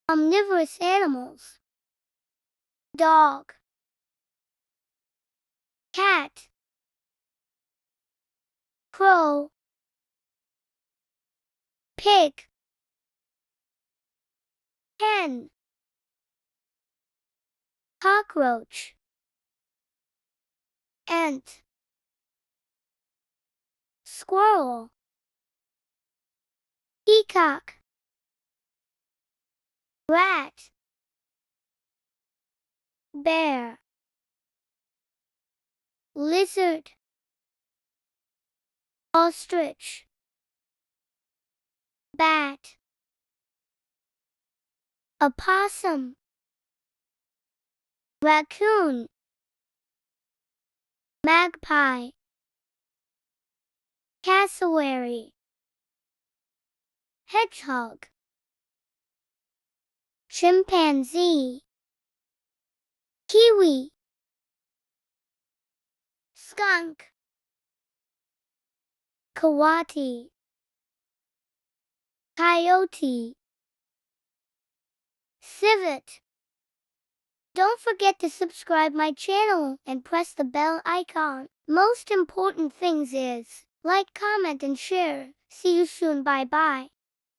Omnivorous animals: dog, cat, crow, pig, hen, cockroach, ant, squirrel, peacock, rat, bear, lizard, ostrich, bat, opossum, raccoon, magpie, cassowary, hedgehog, chimpanzee, kiwi, skunk, coati, coyote, civet. Don't forget to subscribe my channel and press the bell icon. Most important things is like, comment and share. See you soon. Bye bye.